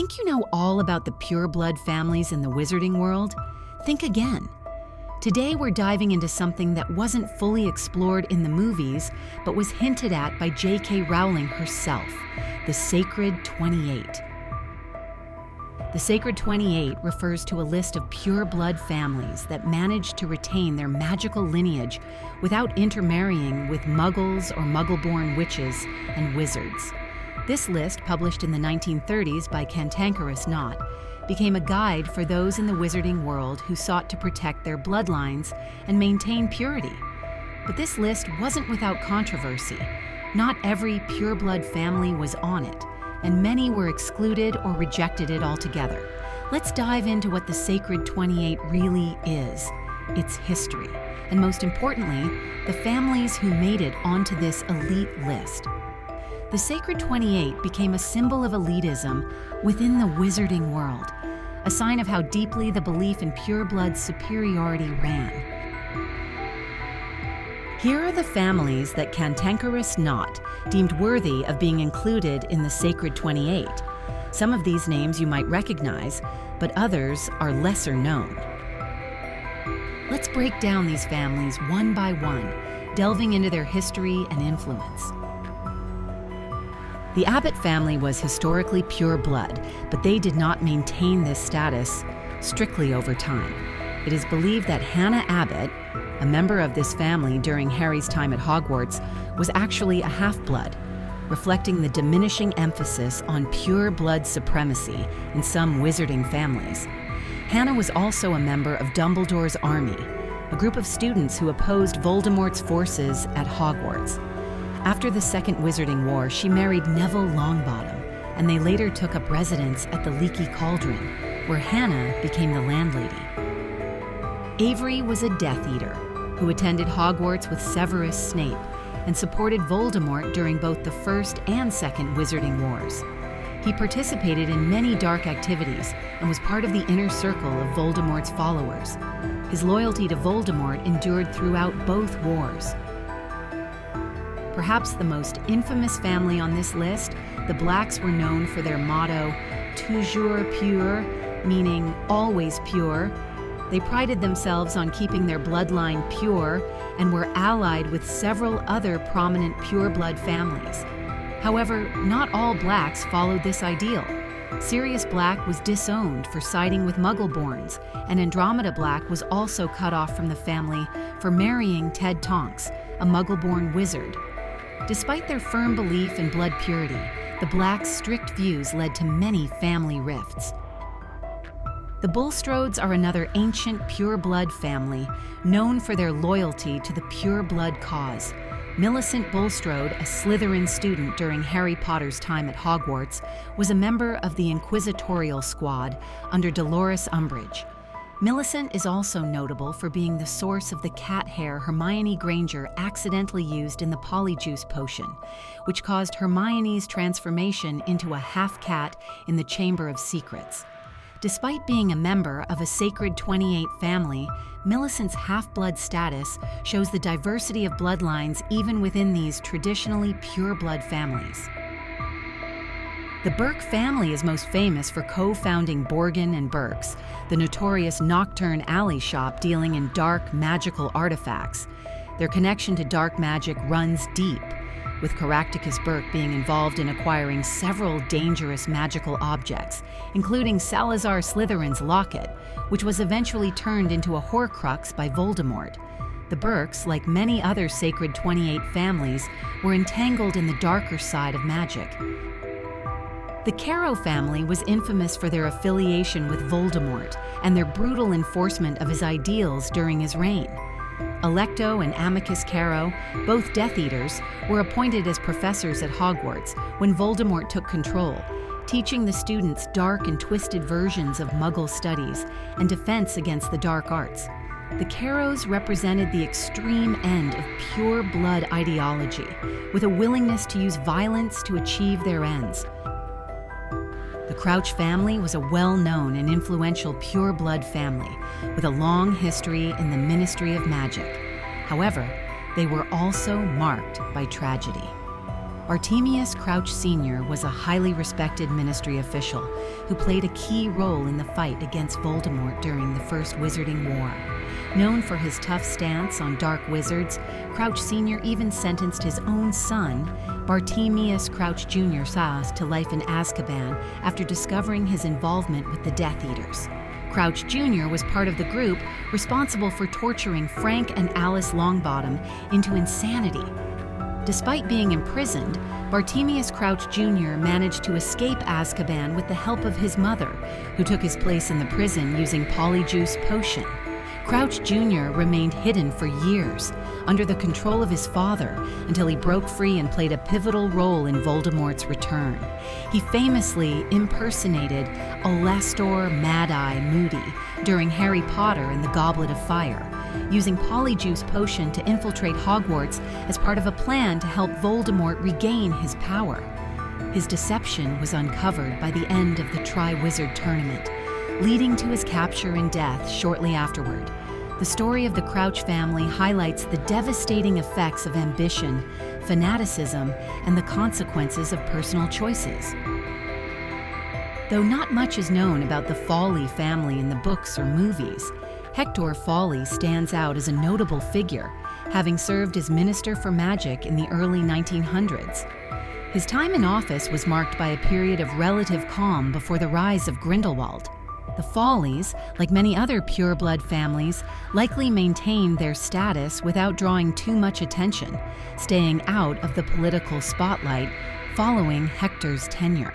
Think you know all about the pureblood families in the wizarding world? Think again. Today we're diving into something that wasn't fully explored in the movies, but was hinted at by J.K. Rowling herself, the Sacred 28. The Sacred 28 refers to a list of pureblood families that managed to retain their magical lineage without intermarrying with muggles or muggle-born witches and wizards. This list, published in the 1930s by Cantankerous Nott, became a guide for those in the wizarding world who sought to protect their bloodlines and maintain purity. But this list wasn't without controversy. Not every pureblood family was on it, and many were excluded or rejected it altogether. Let's dive into what the Sacred 28 really is, its history, and most importantly, the families who made it onto this elite list. The Sacred 28 became a symbol of elitism within the wizarding world, a sign of how deeply the belief in pureblood superiority ran. Here are the families that Cantankerous Nott deemed worthy of being included in the Sacred 28. Some of these names you might recognize, but others are lesser known. Let's break down these families one by one, delving into their history and influence. The Abbott family was historically pure blood, but they did not maintain this status strictly over time. It is believed that Hannah Abbott, a member of this family during Harry's time at Hogwarts, was actually a half-blood, reflecting the diminishing emphasis on pure blood supremacy in some wizarding families. Hannah was also a member of Dumbledore's army, a group of students who opposed Voldemort's forces at Hogwarts. After the Second Wizarding War, she married Neville Longbottom, and they later took up residence at the Leaky Cauldron, where Hannah became the landlady. Avery was a Death Eater who attended Hogwarts with Severus Snape and supported Voldemort during both the First and Second Wizarding Wars. He participated in many dark activities and was part of the inner circle of Voldemort's followers. His loyalty to Voldemort endured throughout both wars. Perhaps the most infamous family on this list, the Blacks were known for their motto, toujours pur, meaning always pure. They prided themselves on keeping their bloodline pure and were allied with several other prominent pureblood families. However, not all Blacks followed this ideal. Sirius Black was disowned for siding with Muggleborns, and Andromeda Black was also cut off from the family for marrying Ted Tonks, a Muggleborn wizard. Despite their firm belief in blood purity, the Blacks' strict views led to many family rifts. The Bulstrodes are another ancient pureblood family known for their loyalty to the pureblood cause. Millicent Bulstrode, a Slytherin student during Harry Potter's time at Hogwarts, was a member of the Inquisitorial Squad under Dolores Umbridge. Millicent is also notable for being the source of the cat hair Hermione Granger accidentally used in the Polyjuice potion, which caused Hermione's transformation into a half-cat in the Chamber of Secrets. Despite being a member of a Sacred 28 family, Millicent's half-blood status shows the diversity of bloodlines even within these traditionally pure-blood families. The Burke family is most famous for co-founding Borgin and Burke's, the notorious Nocturne Alley shop dealing in dark, magical artifacts. Their connection to dark magic runs deep, with Caractacus Burke being involved in acquiring several dangerous magical objects, including Salazar Slytherin's locket, which was eventually turned into a Horcrux by Voldemort. The Burkes, like many other Sacred 28 families, were entangled in the darker side of magic. The Carrow family was infamous for their affiliation with Voldemort and their brutal enforcement of his ideals during his reign. Alecto and Amicus Carrow, both Death Eaters, were appointed as professors at Hogwarts when Voldemort took control, teaching the students dark and twisted versions of Muggle studies and defense against the dark arts. The Carrows represented the extreme end of pure blood ideology, with a willingness to use violence to achieve their ends. The Crouch family was a well-known and influential pure-blood family with a long history in the Ministry of Magic. However, they were also marked by tragedy. Bartemius Crouch Sr. was a highly respected ministry official who played a key role in the fight against Voldemort during the First Wizarding War. Known for his tough stance on dark wizards, Crouch Sr. even sentenced his own son, Bartemius Crouch Jr. to life in Azkaban after discovering his involvement with the Death Eaters. Crouch Jr. was part of the group responsible for torturing Frank and Alice Longbottom into insanity. Despite being imprisoned, Bartemius Crouch Jr. managed to escape Azkaban with the help of his mother, who took his place in the prison using Polyjuice Potion. Crouch Jr. remained hidden for years, under the control of his father, until he broke free and played a pivotal role in Voldemort's return. He famously impersonated Alastor Mad-Eye Moody during Harry Potter and the Goblet of Fire, using Polyjuice Potion to infiltrate Hogwarts as part of a plan to help Voldemort regain his power. His deception was uncovered by the end of the Triwizard Tournament, leading to his capture and death shortly afterward. The story of the Crouch family highlights the devastating effects of ambition, fanaticism, and the consequences of personal choices. Though not much is known about the Fawley family in the books or movies, Hector Fawley stands out as a notable figure, having served as Minister for Magic in the early 1900s. His time in office was marked by a period of relative calm before the rise of Grindelwald. The Fawleys, like many other pureblood families, likely maintained their status without drawing too much attention, staying out of the political spotlight following Hector's tenure.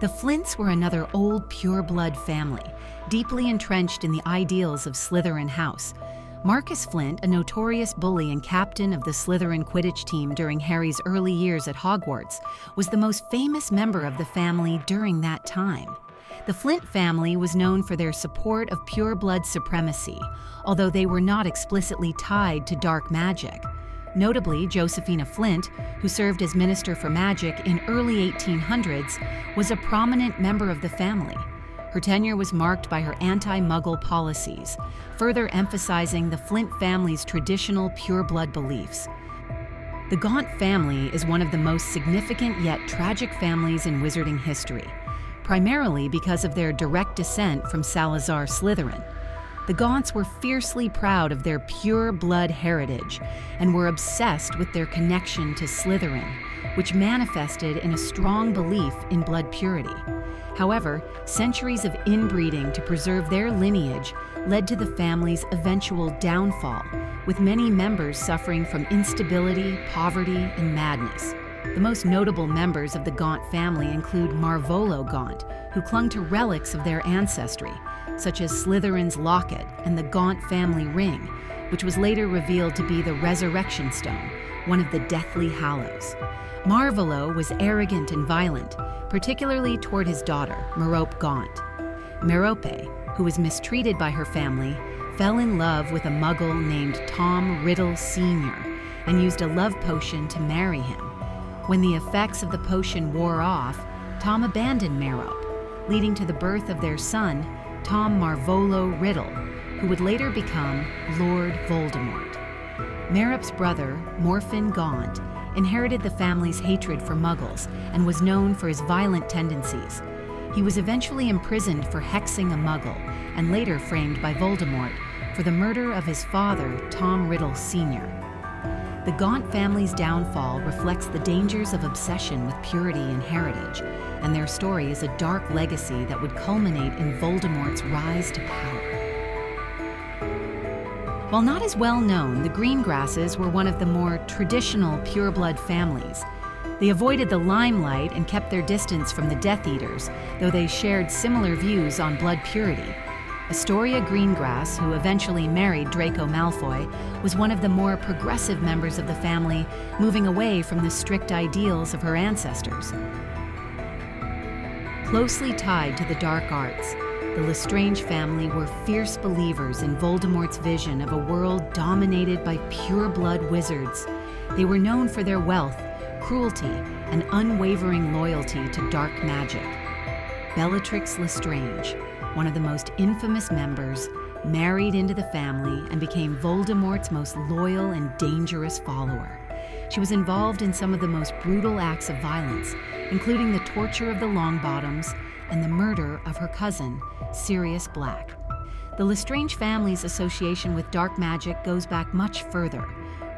The Flints were another old pureblood family, deeply entrenched in the ideals of Slytherin House. Marcus Flint, a notorious bully and captain of the Slytherin Quidditch team during Harry's early years at Hogwarts, was the most famous member of the family during that time. The Flint family was known for their support of pureblood supremacy, although they were not explicitly tied to dark magic. Notably, Josephina Flint, who served as Minister for Magic in early 1800s, was a prominent member of the family. Her tenure was marked by her anti-Muggle policies, further emphasizing the Flint family's traditional pureblood beliefs. The Gaunt family is one of the most significant yet tragic families in wizarding history, primarily because of their direct descent from Salazar Slytherin. The Gaunts were fiercely proud of their pure blood heritage and were obsessed with their connection to Slytherin, which manifested in a strong belief in blood purity. However, centuries of inbreeding to preserve their lineage led to the family's eventual downfall, with many members suffering from instability, poverty, and madness. The most notable members of the Gaunt family include Marvolo Gaunt, who clung to relics of their ancestry, such as Slytherin's locket and the Gaunt family ring, which was later revealed to be the Resurrection Stone, one of the Deathly Hallows. Marvolo was arrogant and violent, particularly toward his daughter, Merope Gaunt. Merope, who was mistreated by her family, fell in love with a muggle named Tom Riddle Sr. and used a love potion to marry him. When the effects of the potion wore off, Tom abandoned Merope, leading to the birth of their son, Tom Marvolo Riddle, who would later become Lord Voldemort. Merope's brother, Morfin Gaunt, inherited the family's hatred for Muggles and was known for his violent tendencies. He was eventually imprisoned for hexing a Muggle and later framed by Voldemort for the murder of his father, Tom Riddle Sr. The Gaunt family's downfall reflects the dangers of obsession with purity and heritage, and their story is a dark legacy that would culminate in Voldemort's rise to power. While not as well known, the Greengrasses were one of the more traditional pureblood families. They avoided the limelight and kept their distance from the Death Eaters, though they shared similar views on blood purity. Astoria Greengrass, who eventually married Draco Malfoy, was one of the more progressive members of the family, moving away from the strict ideals of her ancestors. Closely tied to the dark arts, the Lestrange family were fierce believers in Voldemort's vision of a world dominated by pure-blood wizards. They were known for their wealth, cruelty, and unwavering loyalty to dark magic. Bellatrix Lestrange, one of the most infamous members, married into the family and became Voldemort's most loyal and dangerous follower. She was involved in some of the most brutal acts of violence, including the torture of the Longbottoms and the murder of her cousin, Sirius Black. The Lestrange family's association with dark magic goes back much further.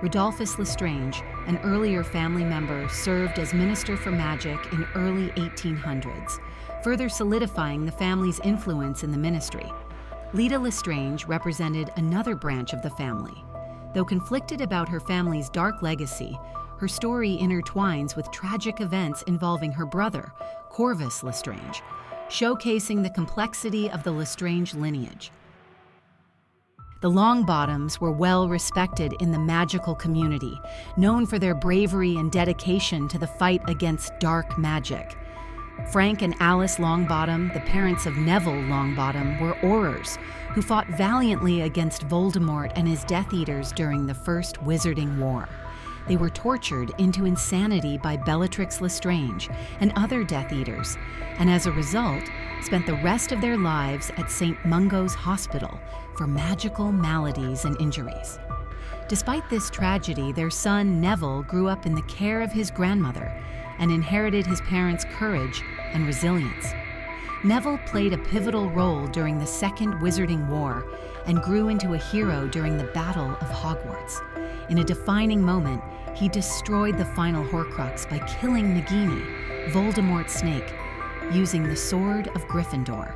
Rodolphus Lestrange, an earlier family member, served as Minister for Magic in early 1800s, further solidifying the family's influence in the ministry. Leda Lestrange represented another branch of the family. Though conflicted about her family's dark legacy, her story intertwines with tragic events involving her brother, Corvus Lestrange, showcasing the complexity of the Lestrange lineage. The Longbottoms were well respected in the magical community, known for their bravery and dedication to the fight against dark magic. Frank and Alice Longbottom, the parents of Neville Longbottom, were Aurors who fought valiantly against Voldemort and his Death Eaters during the First Wizarding War. They were tortured into insanity by Bellatrix Lestrange and other Death Eaters, and as a result, spent the rest of their lives at St. Mungo's Hospital for magical maladies and injuries. Despite this tragedy, their son Neville grew up in the care of his grandmother and inherited his parents' courage and resilience. Neville played a pivotal role during the Second Wizarding War and grew into a hero during the Battle of Hogwarts. In a defining moment, he destroyed the final Horcrux by killing Nagini, Voldemort's snake, using the Sword of Gryffindor.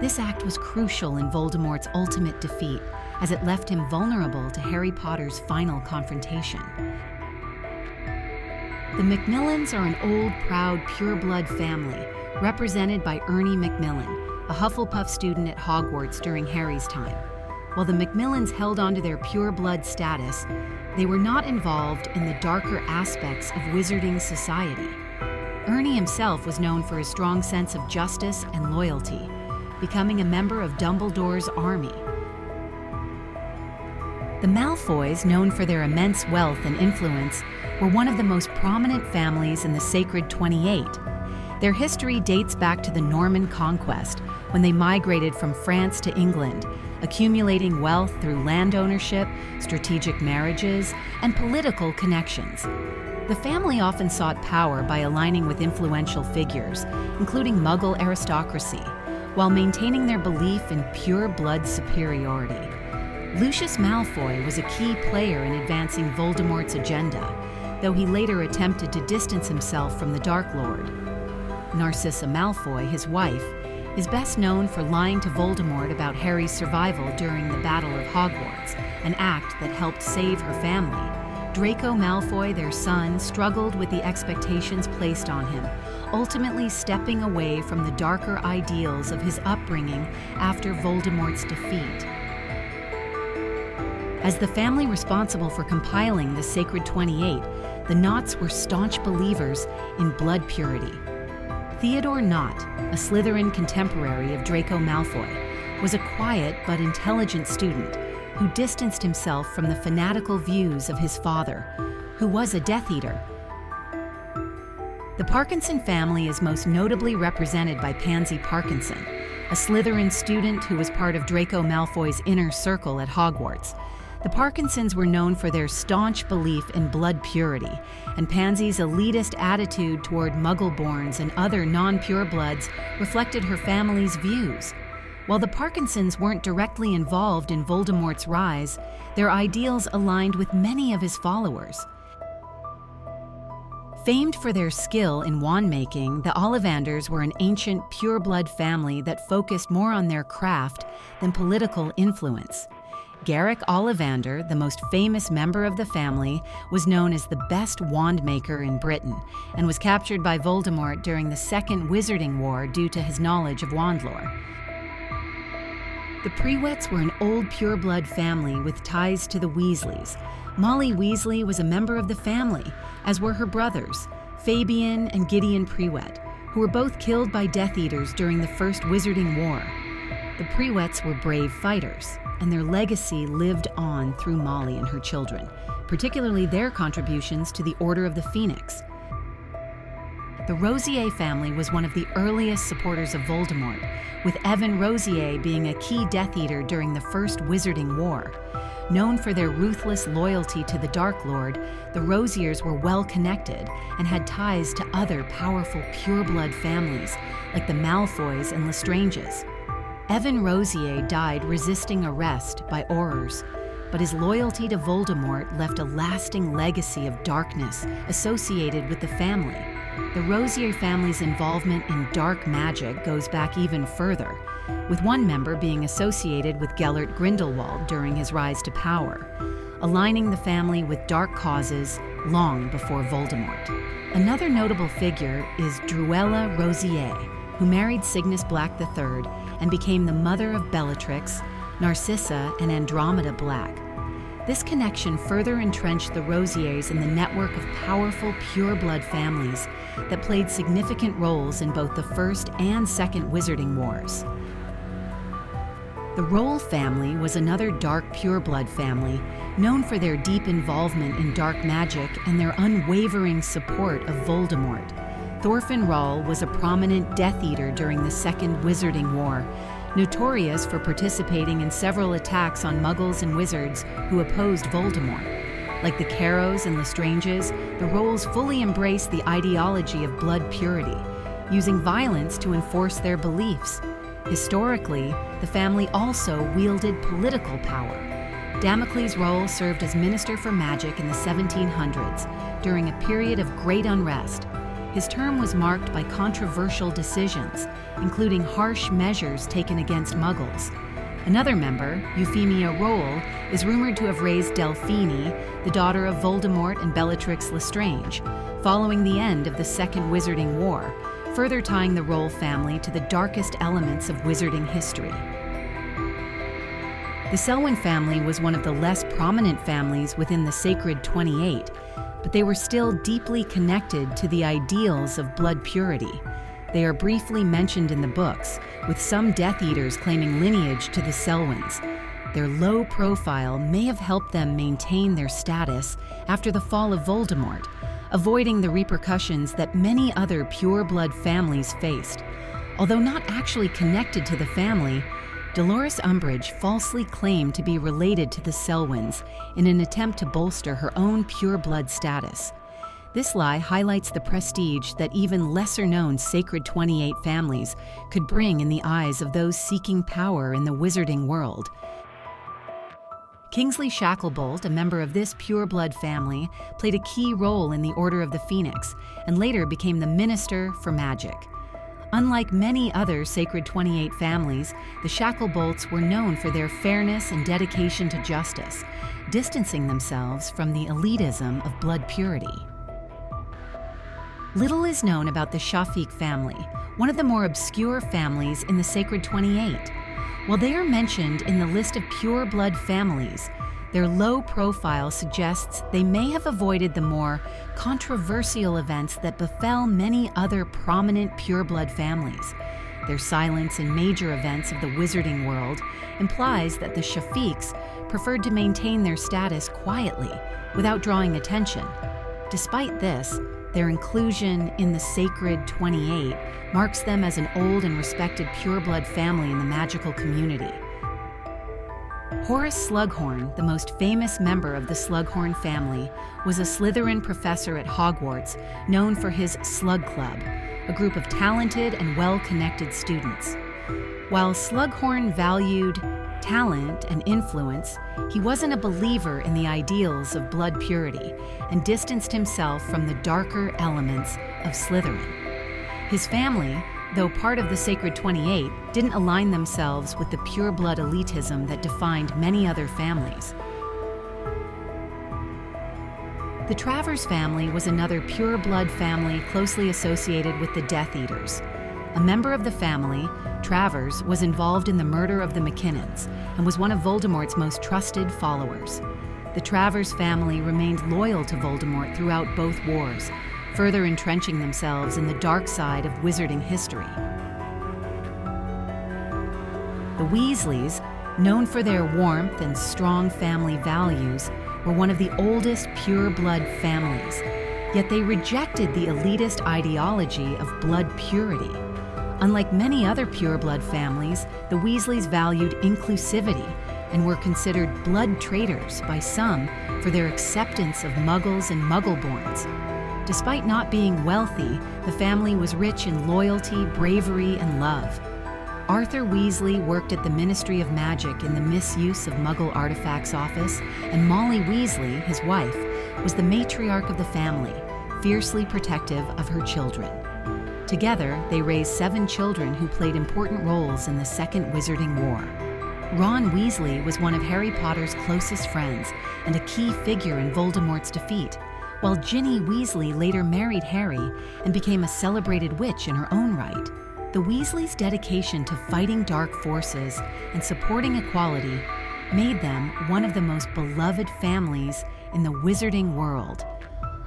This act was crucial in Voldemort's ultimate defeat, as it left him vulnerable to Harry Potter's final confrontation. The Macmillans are an old, proud, pure-blood family, represented by Ernie Macmillan, a Hufflepuff student at Hogwarts during Harry's time. While the Macmillans held onto their pure-blood status, they were not involved in the darker aspects of wizarding society. Ernie himself was known for his strong sense of justice and loyalty, becoming a member of Dumbledore's army. The Malfoys, known for their immense wealth and influence, were one of the most prominent families in the Sacred 28. Their history dates back to the Norman Conquest, when they migrated from France to England, accumulating wealth through land ownership, strategic marriages, and political connections. The family often sought power by aligning with influential figures, including Muggle aristocracy, while maintaining their belief in pure blood superiority. Lucius Malfoy was a key player in advancing Voldemort's agenda, though he later attempted to distance himself from the Dark Lord. Narcissa Malfoy, his wife, is best known for lying to Voldemort about Harry's survival during the Battle of Hogwarts, an act that helped save her family. Draco Malfoy, their son, struggled with the expectations placed on him, ultimately stepping away from the darker ideals of his upbringing after Voldemort's defeat. As the family responsible for compiling the Sacred 28, the Notts were staunch believers in blood purity. Theodore Nott, a Slytherin contemporary of Draco Malfoy, was a quiet but intelligent student who distanced himself from the fanatical views of his father, who was a Death Eater. The Parkinson family is most notably represented by Pansy Parkinson, a Slytherin student who was part of Draco Malfoy's inner circle at Hogwarts. The Parkinsons were known for their staunch belief in blood purity, and Pansy's elitist attitude toward Muggle-borns and other non-purebloods reflected her family's views. While the Parkinsons weren't directly involved in Voldemort's rise, their ideals aligned with many of his followers. Famed for their skill in wand-making, the Ollivanders were an ancient pureblood family that focused more on their craft than political influence. Garrick Ollivander, the most famous member of the family, was known as the best wand maker in Britain and was captured by Voldemort during the Second Wizarding War due to his knowledge of wand lore. The Prewetts were an old pureblood family with ties to the Weasleys. Molly Weasley was a member of the family, as were her brothers, Fabian and Gideon Prewett, who were both killed by Death Eaters during the First Wizarding War. The Prewetts were brave fighters, and their legacy lived on through Molly and her children, particularly their contributions to the Order of the Phoenix. The Rosier family was one of the earliest supporters of Voldemort, with Evan Rosier being a key Death Eater during the First Wizarding War. Known for their ruthless loyalty to the Dark Lord, the Rosiers were well connected and had ties to other powerful pureblood families like the Malfoys and Lestranges. Evan Rosier died resisting arrest by Aurors, but his loyalty to Voldemort left a lasting legacy of darkness associated with the family. The Rosier family's involvement in dark magic goes back even further, with one member being associated with Gellert Grindelwald during his rise to power, aligning the family with dark causes long before Voldemort. Another notable figure is Druella Rosier, who married Cygnus Black III and became the mother of Bellatrix, Narcissa, and Andromeda Black. This connection further entrenched the Rosiers in the network of powerful pureblood families that played significant roles in both the First and Second Wizarding Wars. The Rowle family was another dark pureblood family, known for their deep involvement in dark magic and their unwavering support of Voldemort. Thorfinn Rowle was a prominent Death Eater during the Second Wizarding War, notorious for participating in several attacks on Muggles and wizards who opposed Voldemort. Like the Carrows and Lestranges, the Rowles fully embraced the ideology of blood purity, using violence to enforce their beliefs. Historically, the family also wielded political power. Damocles Rowle served as Minister for Magic in the 1700s during a period of great unrest. His term was marked by controversial decisions, including harsh measures taken against Muggles. Another member, Euphemia Rowle, is rumored to have raised Delphine, the daughter of Voldemort and Bellatrix Lestrange, following the end of the Second Wizarding War, further tying the Rowle family to the darkest elements of wizarding history. The Selwyn family was one of the less prominent families within the Sacred 28, but they were still deeply connected to the ideals of blood purity. They are briefly mentioned in the books, with some Death Eaters claiming lineage to the Selwyns. Their low profile may have helped them maintain their status after the fall of Voldemort, avoiding the repercussions that many other pure-blood families faced. Although not actually connected to the family, Dolores Umbridge falsely claimed to be related to the Selwyns in an attempt to bolster her own pure-blood status. This lie highlights the prestige that even lesser-known Sacred 28 families could bring in the eyes of those seeking power in the wizarding world. Kingsley Shacklebolt, a member of this pure-blood family, played a key role in the Order of the Phoenix and later became the Minister for Magic. Unlike many other Sacred 28 families, the Shacklebolts were known for their fairness and dedication to justice, distancing themselves from the elitism of blood purity. Little is known about the Shafiq family, one of the more obscure families in the Sacred 28. While they are mentioned in the list of pure-blood families, their low profile suggests they may have avoided the more controversial events that befell many other prominent pure-blood families. Their silence in major events of the wizarding world implies that the Shafiqs preferred to maintain their status quietly, without drawing attention. Despite this, their inclusion in the Sacred 28 marks them as an old and respected pure-blood family in the magical community. Horace Slughorn, the most famous member of the Slughorn family, was a Slytherin professor at Hogwarts, known for his Slug Club, a group of talented and well-connected students. While Slughorn valued talent and influence, he wasn't a believer in the ideals of blood purity and distanced himself from the darker elements of Slytherin. His family, though part of the Sacred 28, didn't align themselves with the pure-blood elitism that defined many other families. The Travers family was another pure-blood family closely associated with the Death Eaters. A member of the family, Travers was involved in the murder of the McKinnons and was one of Voldemort's most trusted followers. The Travers family remained loyal to Voldemort throughout both wars, further entrenching themselves in the dark side of wizarding history. The Weasleys, known for their warmth and strong family values, were one of the oldest pure-blood families, yet they rejected the elitist ideology of blood purity. Unlike many other pure-blood families, the Weasleys valued inclusivity, and were considered blood traitors by some for their acceptance of Muggles and Muggleborns. Despite not being wealthy, the family was rich in loyalty, bravery, and love. Arthur Weasley worked at the Ministry of Magic in the Misuse of Muggle Artifacts office, and Molly Weasley, his wife, was the matriarch of the family, fiercely protective of her children. Together, they raised 7 children who played important roles in the Second Wizarding War. Ron Weasley was one of Harry Potter's closest friends and a key figure in Voldemort's defeat, while Ginny Weasley later married Harry and became a celebrated witch in her own right. The Weasleys' dedication to fighting dark forces and supporting equality made them one of the most beloved families in the wizarding world.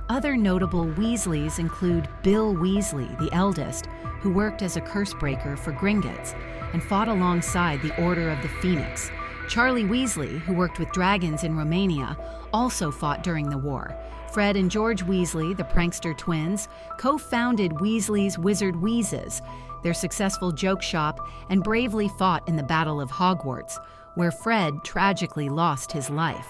Other notable Weasleys include Bill Weasley, the eldest, who worked as a cursebreaker for Gringotts and fought alongside the Order of the Phoenix. Charlie Weasley, who worked with dragons in Romania, also fought during the war. Fred and George Weasley, the prankster twins, co-founded Weasley's Wizard Wheezes, their successful joke shop, and bravely fought in the Battle of Hogwarts, where Fred tragically lost his life.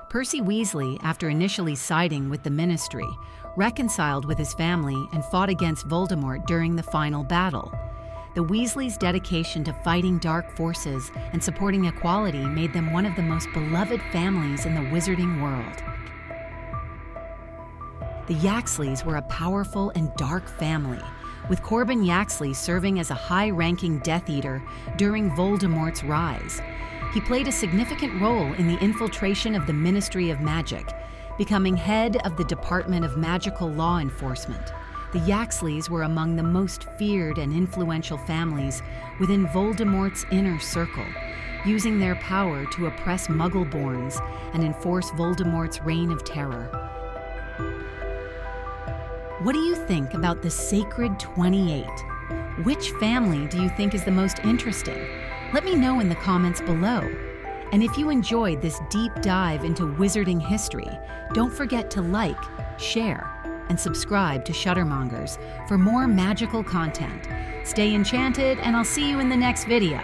Percy Weasley, after initially siding with the Ministry, reconciled with his family and fought against Voldemort during the final battle. The Weasleys' dedication to fighting dark forces and supporting equality made them one of the most beloved families in the wizarding world. The Yaxleys were a powerful and dark family, with Corbin Yaxley serving as a high-ranking Death Eater during Voldemort's rise. He played a significant role in the infiltration of the Ministry of Magic, becoming head of the Department of Magical Law Enforcement. The Yaxleys were among the most feared and influential families within Voldemort's inner circle, using their power to oppress Muggleborns and enforce Voldemort's reign of terror. What do you think about the Sacred 28? Which family do you think is the most interesting? Let me know in the comments below. And if you enjoyed this deep dive into wizarding history, don't forget to like, share, and subscribe to Shuttermongers for more magical content. Stay enchanted, and I'll see you in the next video.